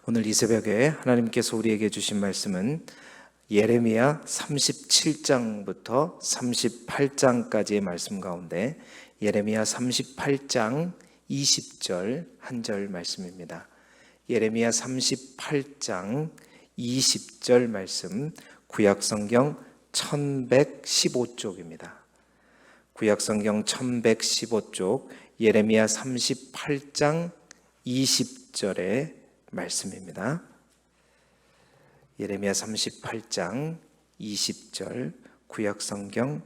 오늘 이 새벽에 하나님께서 우리에게 주신 말씀은 예레미야 37장부터 38장까지의 말씀 가운데 예레미야 38장 20절 한 절 말씀입니다. 예레미야 38장 20절 말씀, 구약성경 1115쪽입니다. 구약성경 1115쪽 예레미야 38장 20절의 말씀입니다. 예레미야 38장 20절 구약성경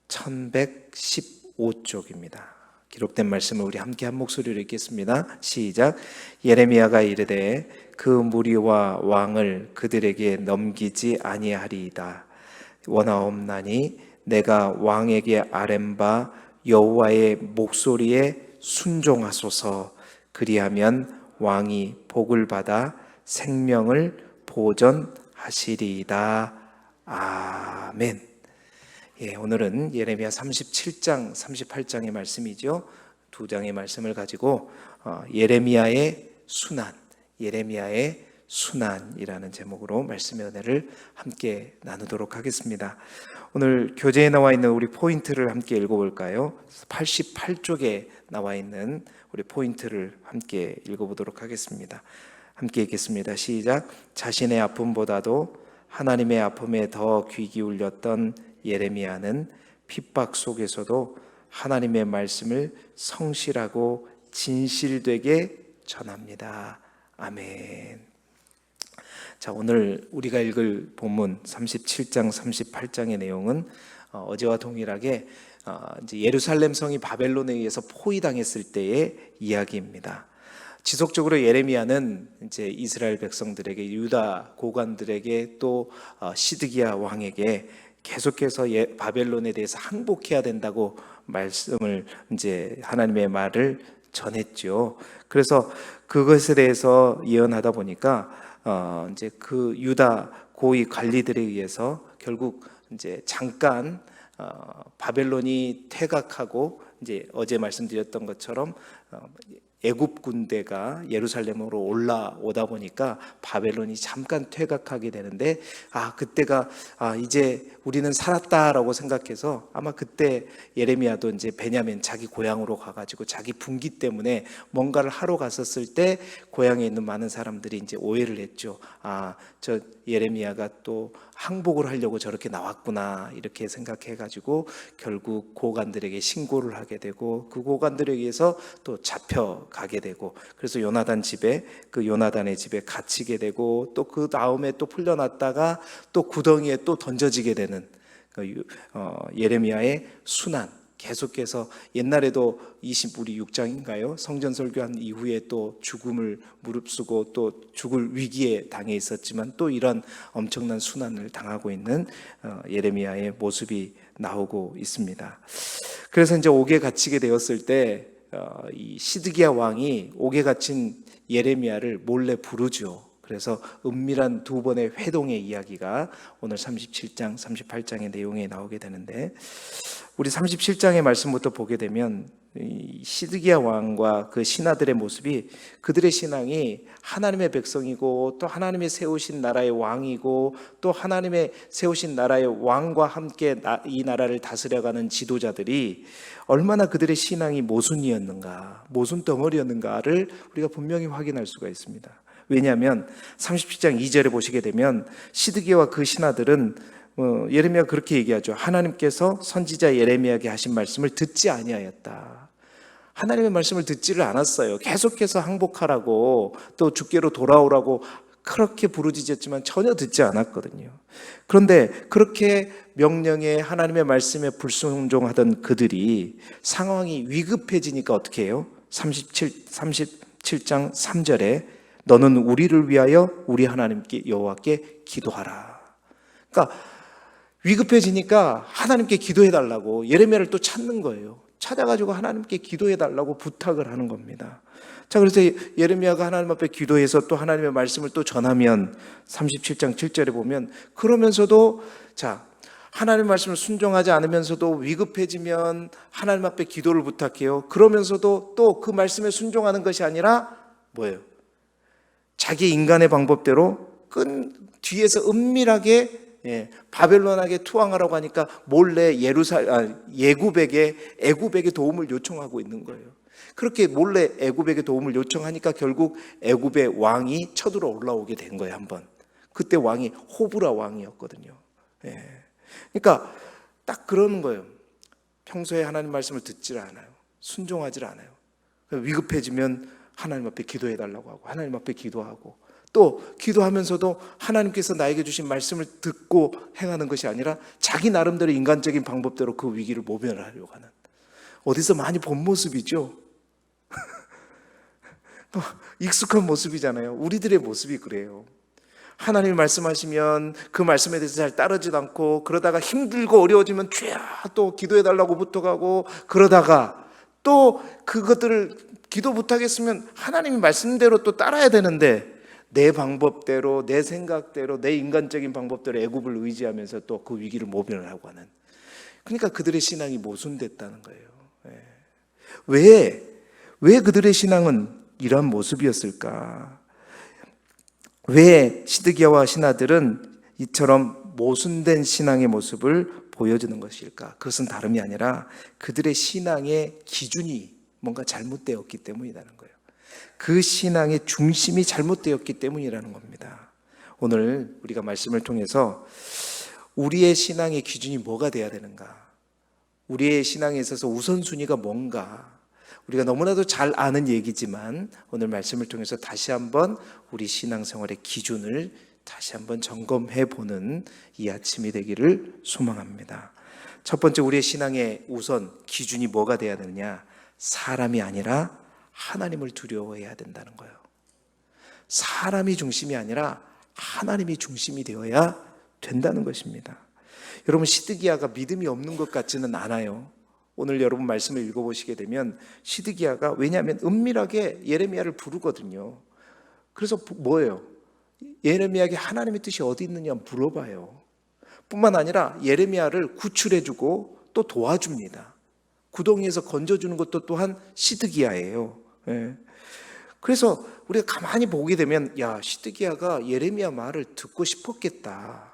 1115쪽입니다. 기록된 말씀을 우리 함께 한 목소리로 읽겠습니다. 시작. 예레미야가 이르되 그 무리와 왕을 그들에게 넘기지 아니하리이다. 원하옵나니 내가 왕에게 아뢰는 바 여호와의 목소리에 순종하소서. 그리하면 왕이 복을 받아 생명을 보전하시리이다. 아멘. 오늘은 예레미야 37장, 38장의 말씀이죠. 두 장의 말씀을 가지고 예레미야의 순환이라는 제목으로 말씀의 은혜를 함께 나누도록 하겠습니다. 오늘 교재에 나와 있는 우리 포인트를 함께 읽어볼까요? 88쪽에 나와 있는 우리 포인트를 함께 읽어보도록 하겠습니다. 함께 읽겠습니다. 시작. 자신의 아픔보다도 하나님의 아픔에 더 귀 기울였던 예레미야는 핍박 속에서도 하나님의 말씀을 성실하고 진실되게 전합니다. 아멘. 자, 오늘 우리가 읽을 본문 37장, 38장의 내용은 어제와 동일하게 이제 예루살렘 성이 바벨론에 의해서 포위당했을 때의 이야기입니다. 지속적으로 예레미야는 이제 이스라엘 백성들에게, 유다 고관들에게, 또 시드기야 왕에게 계속해서 바벨론에 대해서 항복해야 된다고 말씀을, 이제 하나님의 말을 전했죠. 그래서 그것에 대해서 예언하다 보니까 이제 그 유다 고위 관리들에 의해서 결국 이제 잠깐 바벨론이 퇴각하고, 이제 어제 말씀드렸던 것처럼 애굽 군대가 예루살렘으로 올라오다 보니까 바벨론이 잠깐 퇴각하게 되는데, 그때가 이제 우리는 살았다라고 생각해서 아마 그때 예레미야도 이제 베냐민 자기 고향으로 가가지고 자기 분기 때문에 뭔가를 하러 갔었을 때 고향에 있는 많은 사람들이 이제 오해를 했죠. 저 예레미야가 또 항복을 하려고 저렇게 나왔구나, 이렇게 생각해가지고 결국 고관들에게 신고를 하게 되고, 그 고관들에 의해서 또 잡혀가게 되고, 그래서 요나단의 집에 갇히게 되고, 또 그 다음에 또 풀려났다가 또 구덩이에 또 던져지게 되는 예레미야의 순환. 계속해서 옛날에도 우리 6장인가요? 성전 설교한 이후에 또 죽음을 무릅쓰고 또 죽을 위기에 당해 있었지만 또 이런 엄청난 순환을 당하고 있는 예레미야의 모습이 나오고 있습니다. 그래서 이제 옥에 갇히게 되었을 때 이 시드기야 왕이 옥에 갇힌 예레미야를 몰래 부르죠. 그래서 은밀한 두 번의 회동의 이야기가 오늘 37장, 38장의 내용에 나오게 되는데, 우리 37장의 말씀부터 보게 되면 시드기야 왕과 그 신하들의 모습이, 그들의 신앙이 하나님의 백성이고 또 하나님의 세우신 나라의 왕이고 또 하나님의 세우신 나라의 왕과 함께 이 나라를 다스려가는 지도자들이 얼마나 그들의 신앙이 모순이었는가, 모순 덩어리였는가를 우리가 분명히 확인할 수가 있습니다. 왜냐하면 37장 2절에 보시게 되면 시드기야와 그 신하들은 예레미야가 그렇게 얘기하죠. 하나님께서 선지자 예레미야에게 하신 말씀을 듣지 아니하였다. 하나님의 말씀을 듣지를 않았어요. 계속해서 항복하라고, 또 주께로 돌아오라고 그렇게 부르짖었지만 전혀 듣지 않았거든요. 그런데 그렇게 명령에, 하나님의 말씀에 불순종하던 그들이 상황이 위급해지니까 어떻게 해요? 37장 3절에 너는 우리를 위하여 우리 하나님께 여호와께 기도하라. 그러니까 위급해지니까 하나님께 기도해달라고 예레미야를 또 찾는 거예요. 찾아가지고 하나님께 기도해달라고 부탁을 하는 겁니다. 자, 그래서 예레미야가 하나님 앞에 기도해서 또 하나님의 말씀을 또 전하면 37장 7절에 보면, 그러면서도 하나님의 말씀을 순종하지 않으면서도 위급해지면 하나님 앞에 기도를 부탁해요. 그러면서도 또 그 말씀에 순종하는 것이 아니라 뭐예요? 자기 인간의 방법대로 뒤에서 은밀하게 바벨론에게 투항하라고 하니까 몰래 애굽에게 도움을 요청하고 있는 거예요. 그렇게 몰래 애굽에게 도움을 요청하니까 결국 애굽의 왕이 쳐들어 올라오게 된 거예요. 한번. 그때 왕이 호브라 왕이었거든요. 그러니까 딱 그러는 거예요. 평소에 하나님 말씀을 듣질 않아요. 순종하질 않아요. 위급해지면 하나님 앞에 기도해 달라고 하고 하나님 앞에 기도하고 또 기도하면서도 하나님께서 나에게 주신 말씀을 듣고 행하는 것이 아니라 자기 나름대로 인간적인 방법대로 그 위기를 모면하려고 하는, 어디서 많이 본 모습이죠. 또 익숙한 모습이잖아요. 우리들의 모습이 그래요. 하나님이 말씀하시면 그 말씀에 대해서 잘 따르지도 않고, 그러다가 힘들고 어려워지면 주야 또 기도해 달라고 부탁하고, 그러다가 또 그것들을 기도 못하겠으면 하나님이 말씀대로 또 따라야 되는데 내 방법대로, 내 생각대로, 내 인간적인 방법대로 애굽을 의지하면서 또 그 위기를 모면을 하고 하는, 그러니까 그들의 신앙이 모순됐다는 거예요. 왜 그들의 신앙은 이러한 모습이었을까? 왜 시드기야와 신하들은 이처럼 모순된 신앙의 모습을 보여주는 것일까? 그것은 다름이 아니라 그들의 신앙의 기준이 뭔가 잘못되었기 때문이라는 거예요. 그 신앙의 중심이 잘못되었기 때문이라는 겁니다. 오늘 우리가 말씀을 통해서 우리의 신앙의 기준이 뭐가 돼야 되는가? 우리의 신앙에 있어서 우선순위가 뭔가? 우리가 너무나도 잘 아는 얘기지만 오늘 말씀을 통해서 다시 한번 우리 신앙생활의 기준을 다시 한번 점검해 보는 이 아침이 되기를 소망합니다. 첫 번째, 우리의 신앙의 우선 기준이 뭐가 돼야 되느냐? 사람이 아니라 하나님을 두려워해야 된다는 거예요. 사람이 중심이 아니라 하나님이 중심이 되어야 된다는 것입니다. 여러분, 시드기야가 믿음이 없는 것 같지는 않아요. 오늘 여러분 말씀을 읽어보시게 되면 시드기야가, 왜냐하면 은밀하게 예레미야를 부르거든요. 그래서 뭐예요? 예레미야에게 하나님의 뜻이 어디 있느냐 물어봐요. 뿐만 아니라 예레미야를 구출해주고 또 도와줍니다. 구덩이에서 건져주는 것도 또한 시드기야예요. 그래서 우리가 가만히 보게 되면, 야, 시드기야가 예레미야 말을 듣고 싶었겠다,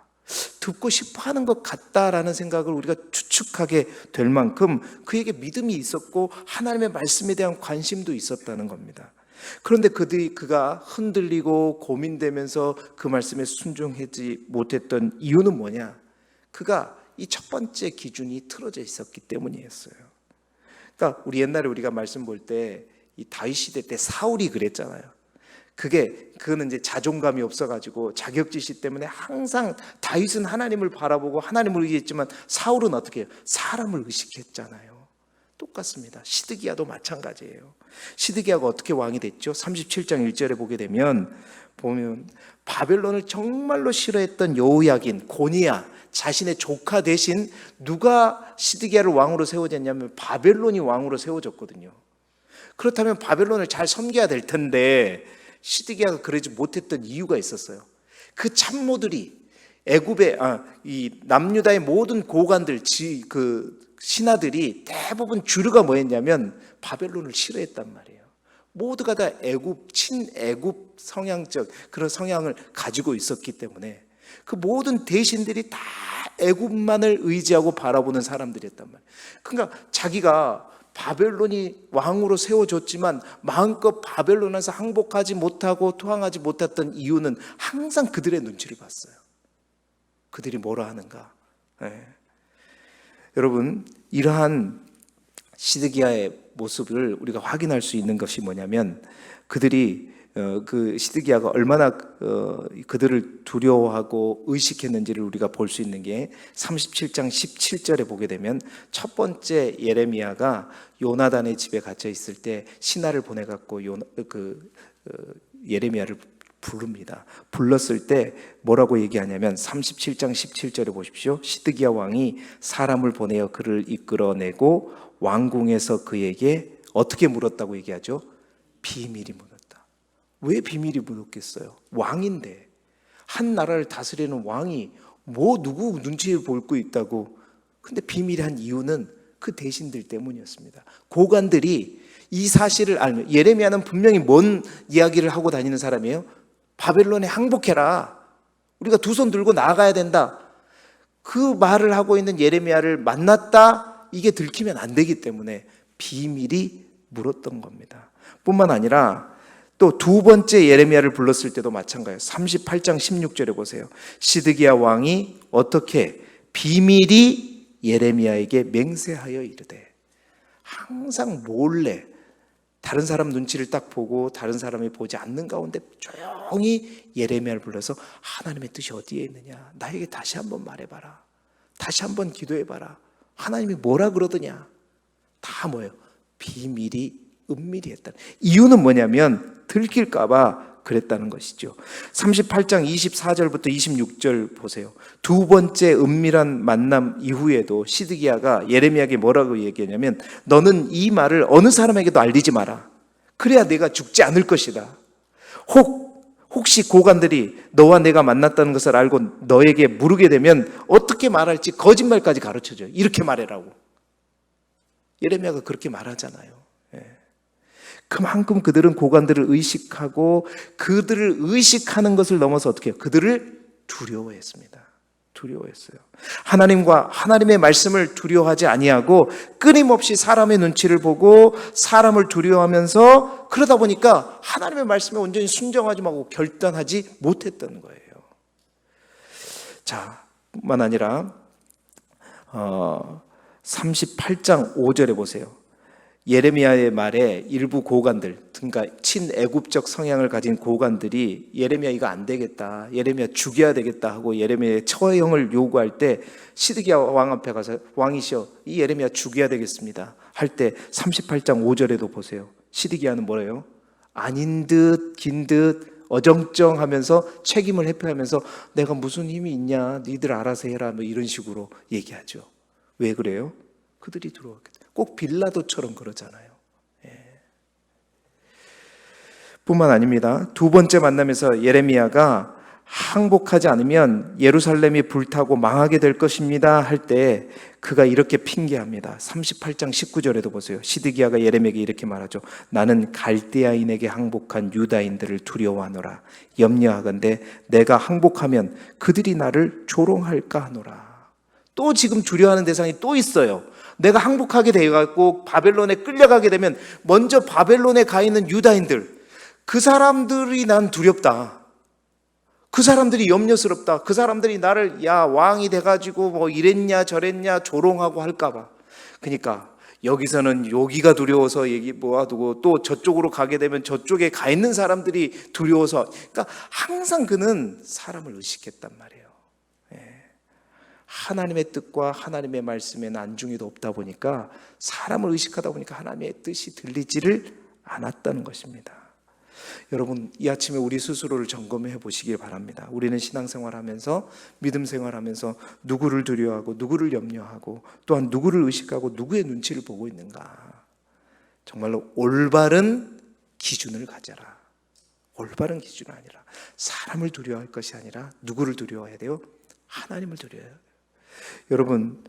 듣고 싶어 하는 것 같다라는 생각을 우리가 추측하게 될 만큼 그에게 믿음이 있었고 하나님의 말씀에 대한 관심도 있었다는 겁니다. 그런데 그가 흔들리고 고민되면서 그 말씀에 순종하지 못했던 이유는 뭐냐? 그가 이 첫 번째 기준이 틀어져 있었기 때문이었어요. 그러니까 우리 옛날에 말씀 볼 때 이 다윗 시대 때 사울이 그랬잖아요. 그거는 이제 자존감이 없어가지고 자격지심 때문에 항상 다윗은 하나님을 바라보고 하나님을 의지했지만 사울은 어떻게 해요? 사람을 의식했잖아요. 똑같습니다. 시드기야도 마찬가지예요. 시드기야가 어떻게 왕이 됐죠? 37장 1절에 보면 바벨론을 정말로 싫어했던 여호야긴, 고니야, 자신의 조카 대신 누가 시드기야를 왕으로 세워졌냐면 바벨론이 왕으로 세워졌거든요. 그렇다면 바벨론을 잘 섬겨야 될 텐데 시드기야가 그러지 못했던 이유가 있었어요. 그 참모들이 이 남유다의 모든 고관들, 그 신하들이 대부분 주류가 뭐였냐면 바벨론을 싫어했단 말이에요. 모두가 다 친애굽 성향적 그런 성향을 가지고 있었기 때문에 그 모든 대신들이 다 애굽만을 의지하고 바라보는 사람들이었단 말이에요. 그러니까 자기가 바벨론이 왕으로 세워졌지만 마음껏 바벨론에서 항복하지 못하고 투항하지 못했던 이유는 항상 그들의 눈치를 봤어요. 그들이 뭐라 하는가. 여러분, 이러한 시드기야의 모습을 우리가 확인할 수 있는 것이 뭐냐면, 그들이 그 시드기야가 얼마나 그들을 두려워하고 의식했는지를 우리가 볼 수 있는 게 37장 17절에 보게 되면, 첫 번째 예레미야가 요나단의 집에 갇혀 있을 때 신하를 보내 갖고 예레미야를 부릅니다. 불렀을 때 뭐라고 얘기하냐면 37장 17절에 보십시오. 시드기야 왕이 사람을 보내어 그를 이끌어내고 왕궁에서 그에게 어떻게 물었다고 얘기하죠? 비밀이 물었다. 왜 비밀이 물었겠어요? 왕인데, 한 나라를 다스리는 왕이 누구 눈치를 보고 있다고. 근데 비밀한 이유는 그 대신들 때문이었습니다. 고관들이 이 사실을 알면, 예레미야는 분명히 뭔 이야기를 하고 다니는 사람이에요? 바벨론에 항복해라. 우리가 두 손 들고 나아가야 된다. 그 말을 하고 있는 예레미야를 만났다. 이게 들키면 안 되기 때문에 비밀이 물었던 겁니다. 뿐만 아니라 또 두 번째 예레미야를 불렀을 때도 마찬가지예요. 38장 16절에 보세요. 시드기야 왕이 어떻게 비밀이 예레미야에게 맹세하여 이르되, 항상 몰래 다른 사람 눈치를 딱 보고 다른 사람이 보지 않는 가운데 조용히 예레미야를 불러서 하나님의 뜻이 어디에 있느냐, 나에게 다시 한번 말해봐라, 다시 한번 기도해봐라, 하나님이 뭐라 그러더냐. 다 뭐예요? 비밀이 은밀히 했다. 이유는 뭐냐면 들킬까 봐 그랬다는 것이죠. 38장 24절부터 26절 보세요. 두 번째 은밀한 만남 이후에도 시드기야가 예레미야에게 뭐라고 얘기하냐면, 너는 이 말을 어느 사람에게도 알리지 마라. 그래야 내가 죽지 않을 것이다. 혹시 고관들이 너와 내가 만났다는 것을 알고 너에게 물으게 되면 어떻게 말할지 거짓말까지 가르쳐줘요. 이렇게 말해라고. 예레미야가 그렇게 말하잖아요. 그만큼 그들은 고관들을 의식하고, 그들을 의식하는 것을 넘어서 어떻게 해요? 그들을 두려워했습니다. 두려워했어요. 하나님과 하나님의 말씀을 두려워하지 아니하고 끊임없이 사람의 눈치를 보고 사람을 두려워하면서, 그러다 보니까 하나님의 말씀에 온전히 순종하지 말고 결단하지 못했던 거예요. 자, 뿐만 아니라 38장 5절에 보세요. 예레미야의 말에 일부 고관들, 그러니까 친애굽적 성향을 가진 고관들이 예레미야 이거 안 되겠다, 예레미야 죽여야 되겠다 하고 예레미야의 처형을 요구할 때 시드기야 왕 앞에 가서, 왕이시여 이 예레미야 죽여야 되겠습니다 할 때 38장 5절에도 보세요. 시드기야는 뭐래요? 아닌 듯 긴 듯 어정쩡하면서 책임을 회피하면서 내가 무슨 힘이 있냐, 니들 알아서 해라, 뭐 이런 식으로 얘기하죠. 왜 그래요? 그들이 들어왔겠죠. 꼭 빌라도처럼 그러잖아요. 뿐만 아닙니다. 두 번째 만남에서 예레미야가 항복하지 않으면 예루살렘이 불타고 망하게 될 것입니다 할 때 그가 이렇게 핑계합니다. 38장 19절에도 보세요. 시드기야가 예레미야에게 이렇게 말하죠. 나는 갈대아인에게 항복한 유다인들을 두려워하노라. 염려하건대 내가 항복하면 그들이 나를 조롱할까 하노라. 또 지금 두려워하는 대상이 또 있어요. 내가 항복하게 되어갖고 바벨론에 끌려가게 되면 먼저 바벨론에 가 있는 유다인들, 그 사람들이 난 두렵다. 그 사람들이 염려스럽다. 그 사람들이 나를 야 왕이 돼가지고 뭐 이랬냐 저랬냐 조롱하고 할까봐. 그러니까 여기서는 여기가 두려워서 얘기 모아두고 또 저쪽으로 가게 되면 저쪽에 가 있는 사람들이 두려워서, 그러니까 항상 그는 사람을 의식했단 말이에요. 하나님의 뜻과 하나님의 말씀에는 안중에도 없다 보니까 사람을 의식하다 보니까 하나님의 뜻이 들리지를 않았다는 것입니다. 여러분, 이 아침에 우리 스스로를 점검해 보시길 바랍니다. 우리는 신앙생활하면서, 믿음 생활하면서 누구를 두려워하고 누구를 염려하고 또한 누구를 의식하고 누구의 눈치를 보고 있는가. 정말로 올바른 기준을 가져라. 올바른 기준이 아니라 사람을 두려워할 것이 아니라 누구를 두려워해야 돼요? 하나님을 두려워해야 돼요. 여러분,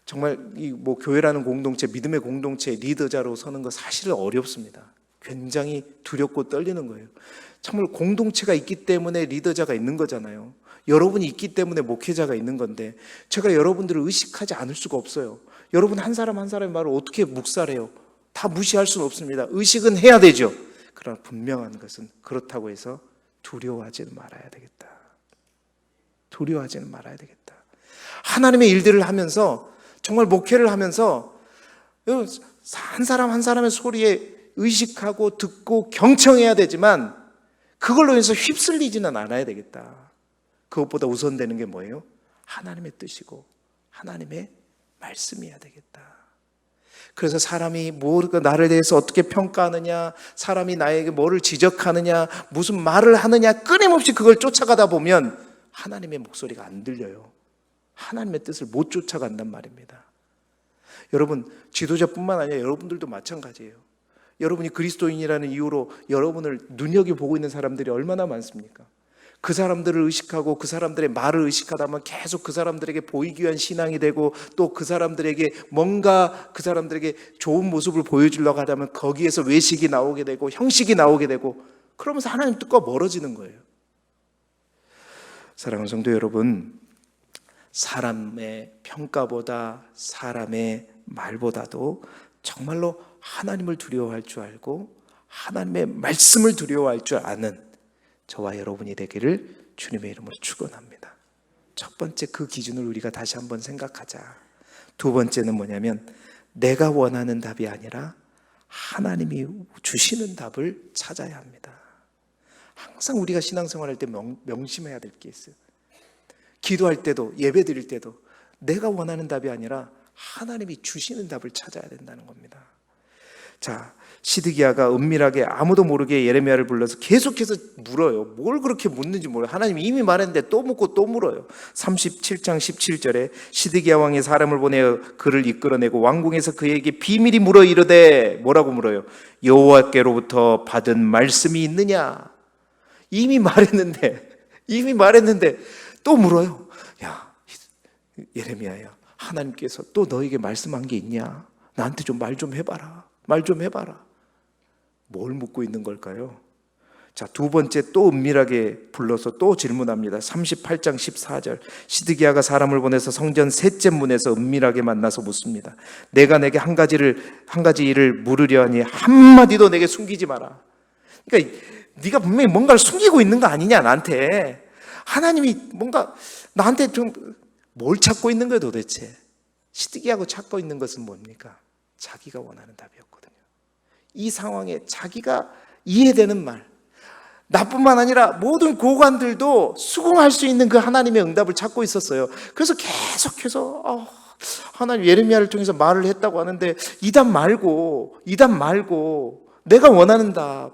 정말 이 뭐 교회라는 공동체, 믿음의 공동체 리더자로 서는 거 사실 어렵습니다. 굉장히 두렵고 떨리는 거예요. 정말 공동체가 있기 때문에 리더자가 있는 거잖아요. 여러분이 있기 때문에 목회자가 있는 건데 제가 여러분들을 의식하지 않을 수가 없어요. 여러분 한 사람 한 사람의 말을 어떻게 묵살해요? 다 무시할 수는 없습니다. 의식은 해야 되죠. 그러나 분명한 것은 그렇다고 해서 두려워하지는 말아야 되겠다. 두려워하지는 말아야 되겠다. 하나님의 일들을 하면서, 정말 목회를 하면서 한 사람 한 사람의 소리에 의식하고 듣고 경청해야 되지만 그걸로 인해서 휩쓸리지는 않아야 되겠다. 그것보다 우선되는 게 뭐예요? 하나님의 뜻이고 하나님의 말씀이어야 되겠다. 그래서 사람이 나를 대해서 어떻게 평가하느냐, 사람이 나에게 뭐를 지적하느냐, 무슨 말을 하느냐, 끊임없이 그걸 쫓아가다 보면 하나님의 목소리가 안 들려요. 하나님의 뜻을 못 쫓아간단 말입니다. 여러분, 지도자뿐만 아니라 여러분들도 마찬가지예요. 여러분이 그리스도인이라는 이유로 여러분을 눈여겨보고 있는 사람들이 얼마나 많습니까? 그 사람들을 의식하고 그 사람들의 말을 의식하다 보면 계속 그 사람들에게 보이기 위한 신앙이 되고, 또 그 사람들에게 뭔가 그 사람들에게 좋은 모습을 보여주려고 하다 보면 거기에서 외식이 나오게 되고 형식이 나오게 되고, 그러면서 하나님 뜻과 멀어지는 거예요. 사랑하는 성도 여러분, 사람의 평가보다 사람의 말보다도 정말로 하나님을 두려워할 줄 알고 하나님의 말씀을 두려워할 줄 아는 저와 여러분이 되기를 주님의 이름으로 축원합니다. 첫 번째 그 기준을 우리가 다시 한번 생각하자. 두 번째는 뭐냐면 내가 원하는 답이 아니라 하나님이 주시는 답을 찾아야 합니다. 항상 우리가 신앙생활할 때 명심해야 될 게 있어요. 기도할 때도 예배 드릴 때도 내가 원하는 답이 아니라 하나님이 주시는 답을 찾아야 된다는 겁니다. 자, 시드기야가 은밀하게 아무도 모르게 예레미야를 불러서 계속해서 물어요. 뭘 그렇게 묻는지 몰라요. 하나님이 이미 말했는데 또 묻고 또 물어요. 37장 17절에 시드기야 왕이 사람을 보내어 그를 이끌어내고 왕궁에서 그에게 비밀이 물어 이르되, 뭐라고 물어요? 여호와께로부터 받은 말씀이 있느냐? 이미 말했는데 또 물어요. 야, 예레미야야, 하나님께서 또 너에게 말씀한 게 있냐? 나한테 좀 말 좀 해봐라. 말 좀 해봐라. 뭘 묻고 있는 걸까요? 자, 두 번째 또 은밀하게 불러서 또 질문합니다. 38장 14절, 시드기야가 사람을 보내서 성전 셋째 문에서 은밀하게 만나서 묻습니다. 내가 내게 한 가지 일을 물으려 하니 한마디도 내게 숨기지 마라. 그러니까 네가 분명히 뭔가를 숨기고 있는 거 아니냐, 나한테. 하나님이 뭔가 나한테 좀 뭘 찾고 있는 거예요 도대체? 시드기야가 찾고 있는 것은 뭡니까? 자기가 원하는 답이었거든요. 이 상황에 자기가 이해되는 말, 나뿐만 아니라 모든 고관들도 수긍할 수 있는 그 하나님의 응답을 찾고 있었어요. 그래서 계속해서 하나님 예레미야를 통해서 말을 했다고 하는데 이 답 말고 내가 원하는 답,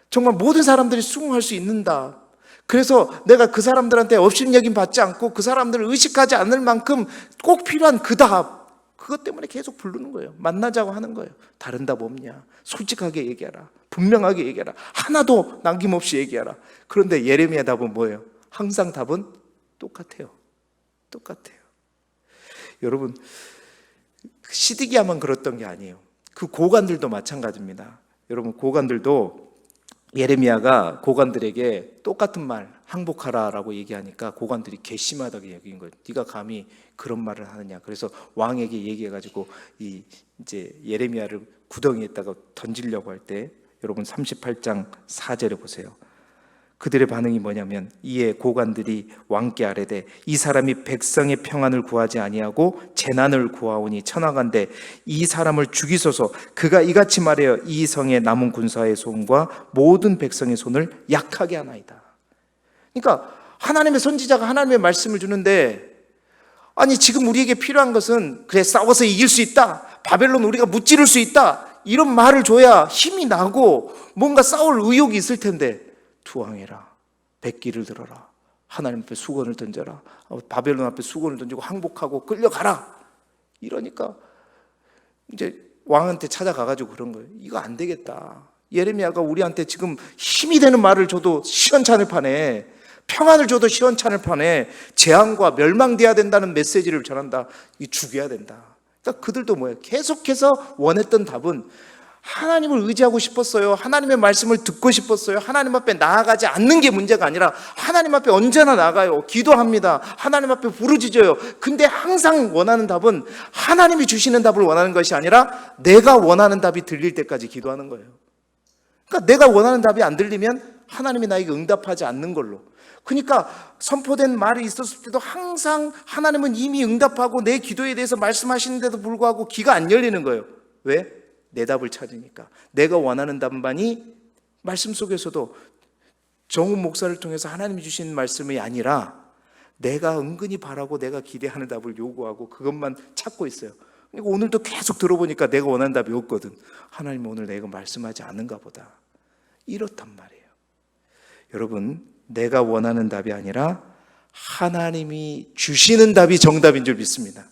정말 모든 사람들이 수긍할 수 있는 답, 그래서 내가 그 사람들한테 업신여김 받지 않고 그 사람들을 의식하지 않을 만큼 꼭 필요한 그 답, 그것 때문에 계속 부르는 거예요. 만나자고 하는 거예요. 다른 답 없냐? 솔직하게 얘기하라. 분명하게 얘기하라. 하나도 남김없이 얘기하라. 그런데 예레미야 답은 뭐예요? 항상 답은 똑같아요. 여러분, 시드기야만 그랬던 게 아니에요. 그 고관들도 마찬가지입니다. 여러분, 고관들도 예레미야가 고관들에게 똑같은 말, 항복하라라고 얘기하니까 고관들이 괘씸하다고 얘기한 거예요. 네가 감히 그런 말을 하느냐. 그래서 왕에게 얘기해가지고 이제 예레미야를 구덩이에다가 던지려고 할 때, 여러분 38장 4절에 보세요. 그들의 반응이 뭐냐면, 이에 고관들이 왕께 아뢰되 이 사람이 백성의 평안을 구하지 아니하고 재난을 구하오니 천하간대 이 사람을 죽이소서. 그가 이같이 말하여 이 성의 남은 군사의 손과 모든 백성의 손을 약하게 하나이다. 그러니까 하나님의 선지자가 하나님의 말씀을 주는데, 아니 지금 우리에게 필요한 것은 그래 싸워서 이길 수 있다, 바벨론 우리가 무찌를 수 있다, 이런 말을 줘야 힘이 나고 뭔가 싸울 의욕이 있을 텐데, 투항해라, 백기를 들어라, 하나님 앞에 수건을 던져라, 바벨론 앞에 수건을 던지고 항복하고 끌려가라, 이러니까 이제 왕한테 찾아가가지고 그런 거예요. 이거 안 되겠다. 예레미야가 우리한테 지금 힘이 되는 말을 줘도 시원찮을 판에, 평안을 줘도 시원찮을 판에 재앙과 멸망돼야 된다는 메시지를 전한다. 이 죽여야 된다. 그러니까 그들도 뭐예요? 계속해서 원했던 답은 하나님을 의지하고 싶었어요. 하나님의 말씀을 듣고 싶었어요. 하나님 앞에 나아가지 않는 게 문제가 아니라 하나님 앞에 언제나 나가요. 기도합니다. 하나님 앞에 부르짖어요. 근데 항상 원하는 답은 하나님이 주시는 답을 원하는 것이 아니라 내가 원하는 답이 들릴 때까지 기도하는 거예요. 그러니까 내가 원하는 답이 안 들리면 하나님이 나에게 응답하지 않는 걸로. 그러니까 선포된 말이 있었을 때도 항상 하나님은 이미 응답하고 내 기도에 대해서 말씀하시는데도 불구하고 귀가 안 열리는 거예요. 왜? 내 답을 찾으니까. 내가 원하는 답만이 말씀 속에서도 정훈 목사를 통해서 하나님이 주신 말씀이 아니라 내가 은근히 바라고 내가 기대하는 답을 요구하고 그것만 찾고 있어요. 그러니까 오늘도 계속 들어보니까 내가 원하는 답이 없거든. 하나님 오늘 내가 말씀하지 않은가 보다. 이렇단 말이에요. 여러분, 내가 원하는 답이 아니라 하나님이 주시는 답이 정답인 줄 믿습니다.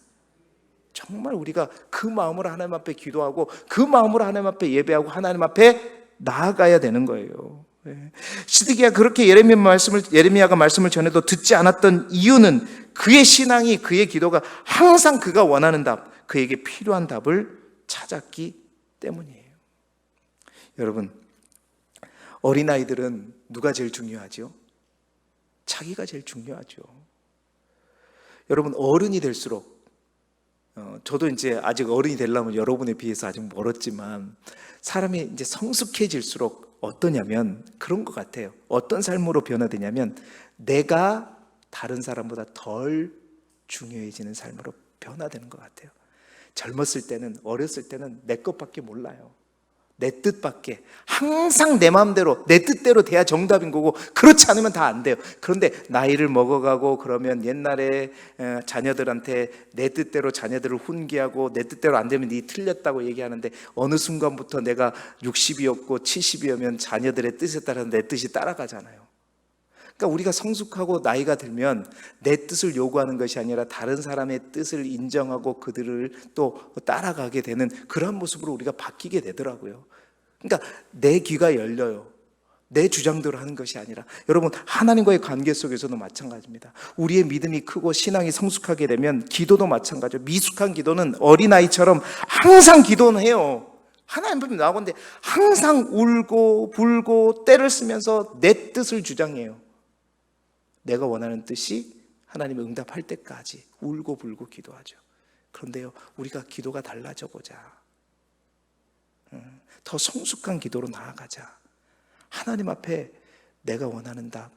정말 우리가 그 마음으로 하나님 앞에 기도하고 그 마음으로 하나님 앞에 예배하고 하나님 앞에 나아가야 되는 거예요. 시드기야 그렇게 예레미야가 말씀을 전해도 듣지 않았던 이유는 그의 신앙이, 그의 기도가 항상 그가 원하는 답, 그에게 필요한 답을 찾았기 때문이에요. 여러분, 어린아이들은 누가 제일 중요하죠? 자기가 제일 중요하죠. 여러분, 어른이 될수록 저도 이제 아직 어른이 되려면 여러분에 비해서 아직 멀었지만 사람이 이제 성숙해질수록 어떠냐면 그런 것 같아요. 어떤 삶으로 변화되냐면 내가 다른 사람보다 덜 중요해지는 삶으로 변화되는 것 같아요. 젊었을 때는, 어렸을 때는 내 것밖에 몰라요. 내 뜻밖에. 항상 내 마음대로, 내 뜻대로 돼야 정답인 거고 그렇지 않으면 다 안 돼요. 그런데 나이를 먹어가고 그러면 옛날에 자녀들한테 내 뜻대로 자녀들을 훈계하고 내 뜻대로 안 되면 네 틀렸다고 얘기하는데 어느 순간부터 내가 60이었고 70이면 자녀들의 뜻에 따라서 내 뜻이 따라가잖아요. 그러니까 우리가 성숙하고 나이가 들면 내 뜻을 요구하는 것이 아니라 다른 사람의 뜻을 인정하고 그들을 또 따라가게 되는 그러한 모습으로 우리가 바뀌게 되더라고요. 그러니까 내 귀가 열려요. 내 주장대로 하는 것이 아니라. 여러분, 하나님과의 관계 속에서도 마찬가지입니다. 우리의 믿음이 크고 신앙이 성숙하게 되면 기도도 마찬가지예요. 미숙한 기도는 어린아이처럼 항상 기도는 해요. 하나님 앞에 나오는데 항상 울고 불고 때를 쓰면서 내 뜻을 주장해요. 내가 원하는 뜻이 하나님이 응답할 때까지 울고 불고 기도하죠. 그런데요, 우리가 기도가 달라져 보자. 더 성숙한 기도로 나아가자. 하나님 앞에 내가 원하는 답,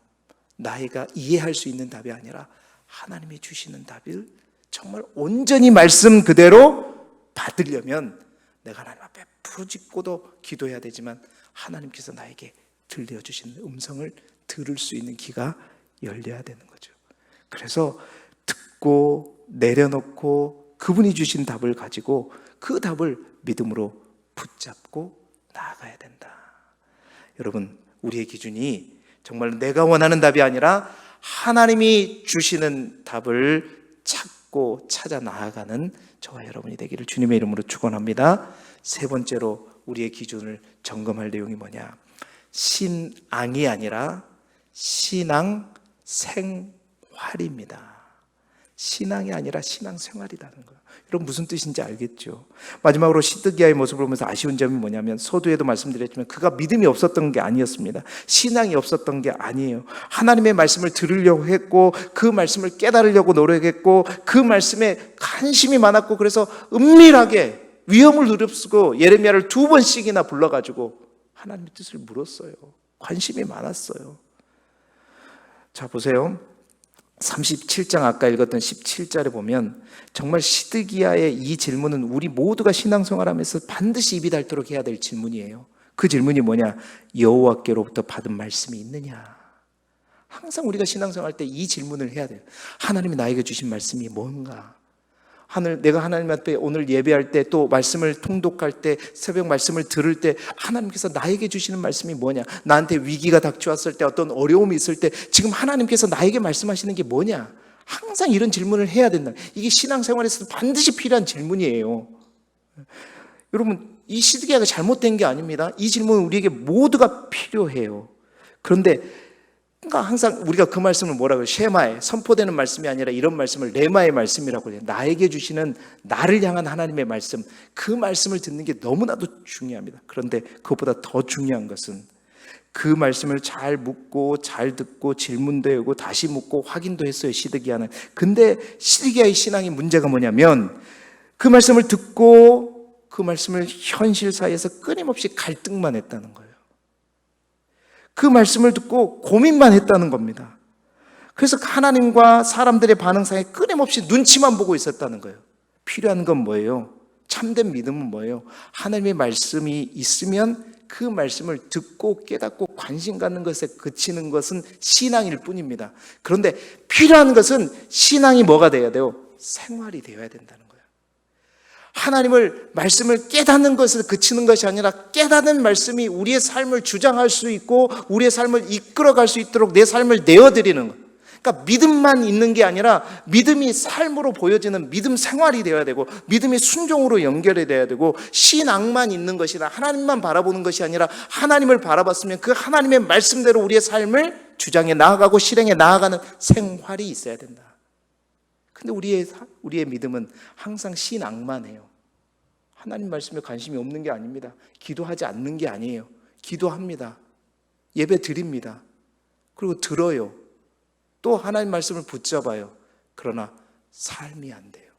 나이가 이해할 수 있는 답이 아니라 하나님이 주시는 답을 정말 온전히 말씀 그대로 받으려면 내가 하나님 앞에 부르짖고도 기도해야 되지만 하나님께서 나에게 들려주시는 음성을 들을 수 있는 귀가 열려야 되는 거죠. 그래서 듣고 내려놓고 그분이 주신 답을 가지고 그 답을 믿음으로 붙잡고 나아가야 된다. 여러분, 우리의 기준이 정말 내가 원하는 답이 아니라 하나님이 주시는 답을 찾고 찾아 나아가는 저와 여러분이 되기를 주님의 이름으로 축원합니다. 세 번째로 우리의 기준을 점검할 내용이 뭐냐? 신앙이 아니라 신앙 생활입니다. 신앙이 아니라 신앙생활이라는 거예요. 여러분, 무슨 뜻인지 알겠죠? 마지막으로 시드기야의 모습을 보면서 아쉬운 점이 뭐냐면 서두에도 말씀드렸지만 그가 믿음이 없었던 게 아니었습니다. 신앙이 없었던 게 아니에요. 하나님의 말씀을 들으려고 했고 그 말씀을 깨달으려고 노력했고 그 말씀에 관심이 많았고 그래서 은밀하게 위험을 누릅쓰고 예레미야를 2번씩이나 불러가지고 하나님의 뜻을 물었어요. 관심이 많았어요. 자, 보세요. 37장 아까 읽었던 17절에 보면 정말 시드기야의 이 질문은 우리 모두가 신앙생활하면서 반드시 입이 닳도록 해야 될 질문이에요. 그 질문이 뭐냐? 여호와께로부터 받은 말씀이 있느냐? 항상 우리가 신앙생활할 때 이 질문을 해야 돼요. 하나님이 나에게 주신 말씀이 뭔가? 내가 하나님 앞에 오늘 예배할 때 또 말씀을 통독할 때 새벽 말씀을 들을 때 하나님께서 나에게 주시는 말씀이 뭐냐? 나한테 위기가 닥쳐왔을 때 어떤 어려움이 있을 때 지금 하나님께서 나에게 말씀하시는 게 뭐냐? 항상 이런 질문을 해야 된다. 이게 신앙생활에서 반드시 필요한 질문이에요. 여러분, 이 시드기야가 잘못된 게 아닙니다. 이 질문은 우리에게 모두가 필요해요. 그런데 그러니까 항상 우리가 그 말씀을 뭐라고 해요? 쉐마에 선포되는 말씀이 아니라 이런 말씀을 레마의 말씀이라고 해요. 나에게 주시는 나를 향한 하나님의 말씀, 그 말씀을 듣는 게 너무나도 중요합니다. 그런데 그것보다 더 중요한 것은 그 말씀을 잘 묻고 잘 듣고 질문도 하고 다시 묻고 확인도 했어요, 시드기야는. 근데 시드기야의 신앙의 문제가 뭐냐면 그 말씀을 듣고 그 말씀을 현실 사이에서 끊임없이 갈등만 했다는 거예요. 그 말씀을 듣고 고민만 했다는 겁니다. 그래서 하나님과 사람들의 반응 사이에 끊임없이 눈치만 보고 있었다는 거예요. 필요한 건 뭐예요? 참된 믿음은 뭐예요? 하나님의 말씀이 있으면 그 말씀을 듣고 깨닫고 관심 갖는 것에 그치는 것은 신앙일 뿐입니다. 그런데 필요한 것은 신앙이 뭐가 돼야 돼요? 생활이 되어야 된다는 거예요. 하나님을 말씀을 깨닫는 것에 그치는 것이 아니라 깨닫는 말씀이 우리의 삶을 주장할 수 있고 우리의 삶을 이끌어갈 수 있도록 내 삶을 내어드리는 거예요. 그러니까 믿음만 있는 게 아니라 믿음이 삶으로 보여지는 믿음 생활이 되어야 되고 믿음이 순종으로 연결이 돼야 되고 신앙만 있는 것이 아니라 하나님만 바라보는 것이 아니라 하나님을 바라봤으면 그 하나님의 말씀대로 우리의 삶을 주장해 나아가고 실행해 나아가는 생활이 있어야 된다. 근데 우리의 믿음은 항상 신앙만 해요. 하나님 말씀에 관심이 없는 게 아닙니다. 기도하지 않는 게 아니에요. 기도합니다. 예배 드립니다. 그리고 들어요. 또 하나님 말씀을 붙잡아요. 그러나 삶이 안 돼요.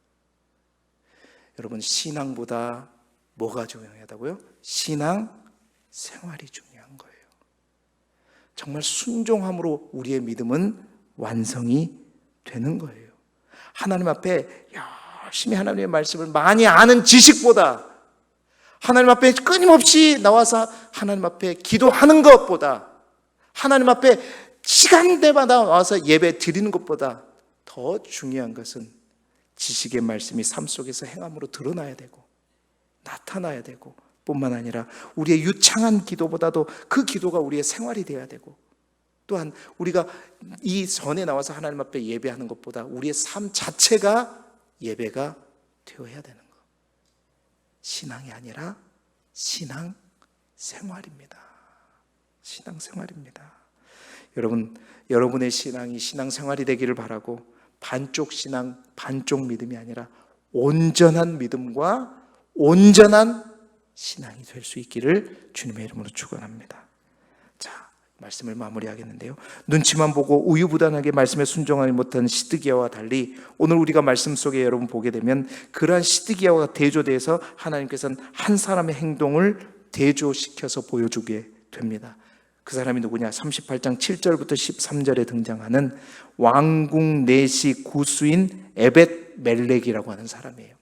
여러분, 신앙보다 뭐가 중요하다고요? 신앙 생활이 중요한 거예요. 정말 순종함으로 우리의 믿음은 완성이 되는 거예요. 하나님 앞에 열심히 하나님의 말씀을 많이 아는 지식보다, 하나님 앞에 끊임없이 나와서 하나님 앞에 기도하는 것보다, 하나님 앞에 시간대마다 와서 예배 드리는 것보다 더 중요한 것은 지식의 말씀이 삶 속에서 행함으로 드러나야 되고 나타나야 되고, 뿐만 아니라 우리의 유창한 기도보다도 그 기도가 우리의 생활이 되어야 되고, 또한 우리가 이 전에 나와서 하나님 앞에 예배하는 것보다 우리의 삶 자체가 예배가 되어야 되는 것. 신앙이 아니라 신앙 생활입니다. 신앙 생활입니다. 여러분, 여러분의 신앙이 신앙 생활이 되기를 바라고, 반쪽 신앙, 반쪽 믿음이 아니라 온전한 믿음과 온전한 신앙이 될 수 있기를 주님의 이름으로 축원합니다. 자, 말씀을 마무리하겠는데요. 눈치만 보고 우유부단하게 말씀에 순종하지 못한 시드기야와 달리 오늘 우리가 말씀 속에 여러분 보게 되면 그러한 시드기야와 대조돼서 하나님께서는 한 사람의 행동을 대조시켜서 보여주게 됩니다. 그 사람이 누구냐? 38장 7절부터 13절에 등장하는 왕궁 내시 구수인 에벳 멜렉이라고 하는 사람이에요.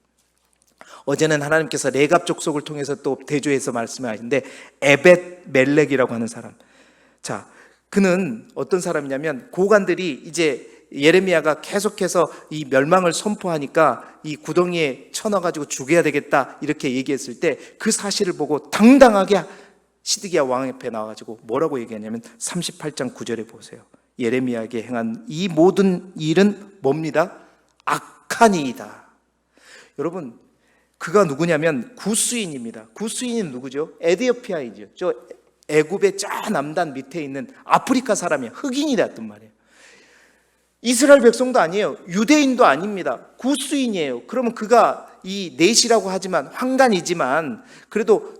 어제는 하나님께서 레갑 족속을 통해서 또 대조해서 말씀하시는데, 에벳 멜렉이라고 하는 사람. 자, 그는 어떤 사람이냐면, 고관들이 이제 예레미야가 계속해서 이 멸망을 선포하니까 이 구덩이에 쳐넣어가지고 죽여야 되겠다 이렇게 얘기했을 때 그 사실을 보고 당당하게 시드기야 왕 앞에 나와가지고 뭐라고 얘기하냐면 38장 9절에 보세요. 예레미야에게 행한 이 모든 일은 뭡니다? 악하니이다. 여러분, 그가 누구냐면 구스인입니다. 구스인이 누구죠? 에디오피아이죠. 저 애굽의 저 남단 밑에 있는 아프리카 사람이에요. 흑인이랬단 말이에요. 이스라엘 백성도 아니에요. 유대인도 아닙니다. 구스인이에요. 그러면 그가 이 넷이라고 하지만 황간이지만 그래도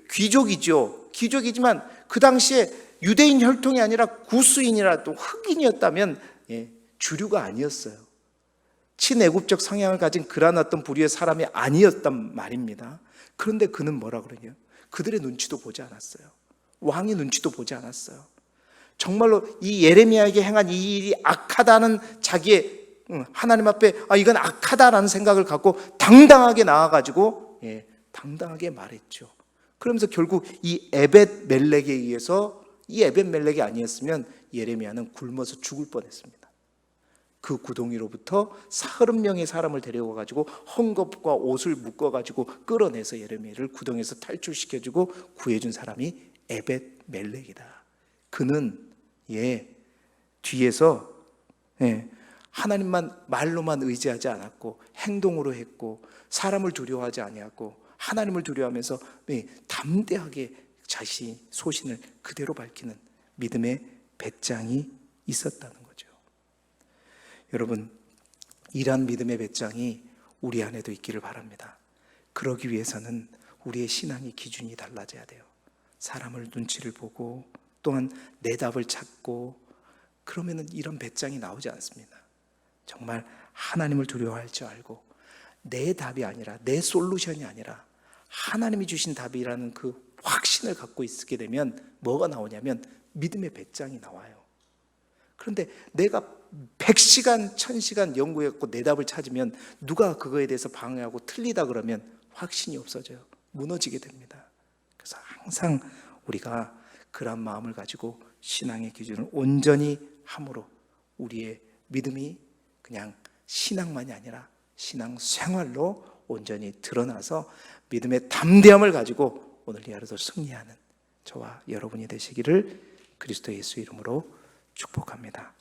귀족이죠. 귀족이지만 그 당시에 유대인 혈통이 아니라 구스인이라도 흑인이었다면 주류가 아니었어요. 친애국적 성향을 가진 그러한 어떤 부류의 사람이 아니었단 말입니다. 그런데 그는 뭐라 그러냐? 그들의 눈치도 보지 않았어요. 왕의 눈치도 보지 않았어요. 정말로 이 예레미야에게 행한 이 일이 악하다는 자기의 하나님 앞에 이건 악하다라는 생각을 갖고 당당하게 나와가지고 당당하게 말했죠. 그러면서 결국 이 에벳 멜렉에 의해서, 이 에벳 멜렉이 아니었으면 예레미야는 굶어서 죽을 뻔했습니다. 그 구덩이로부터 30명의 사람을 데려와가지고 헝겊과 옷을 묶어가지고 끌어내서 예레미야를 구덩이에서 탈출시켜주고 구해준 사람이 에벳 멜렉이다. 그는 뒤에서 하나님만 말로만 의지하지 않았고 행동으로 했고, 사람을 두려워하지 아니하고 하나님을 두려워하면서 담대하게 자신 소신을 그대로 밝히는 믿음의 배짱이 있었다는 거죠. 여러분, 이러한 믿음의 배짱이 우리 안에도 있기를 바랍니다. 그러기 위해서는 우리의 신앙의 기준이 달라져야 돼요. 사람을 눈치를 보고 또한 내 답을 찾고 그러면은 이런 배짱이 나오지 않습니다. 정말 하나님을 두려워할 줄 알고 내 답이 아니라, 내 솔루션이 아니라 하나님이 주신 답이라는 그 확신을 갖고 있게 되면 뭐가 나오냐면 믿음의 배짱이 나와요. 그런데 내가 100시간, 1000시간 연구했고 내 답을 찾으면 누가 그거에 대해서 방해하고 틀리다 그러면 확신이 없어져요. 무너지게 됩니다. 그래서 항상 우리가 그런 마음을 가지고 신앙의 기준을 온전히 함으로 우리의 믿음이 그냥 신앙만이 아니라 신앙 생활로 온전히 드러나서 믿음의 담대함을 가지고 오늘 이 하루도 승리하는 저와 여러분이 되시기를 그리스도 예수 이름으로 축복합니다.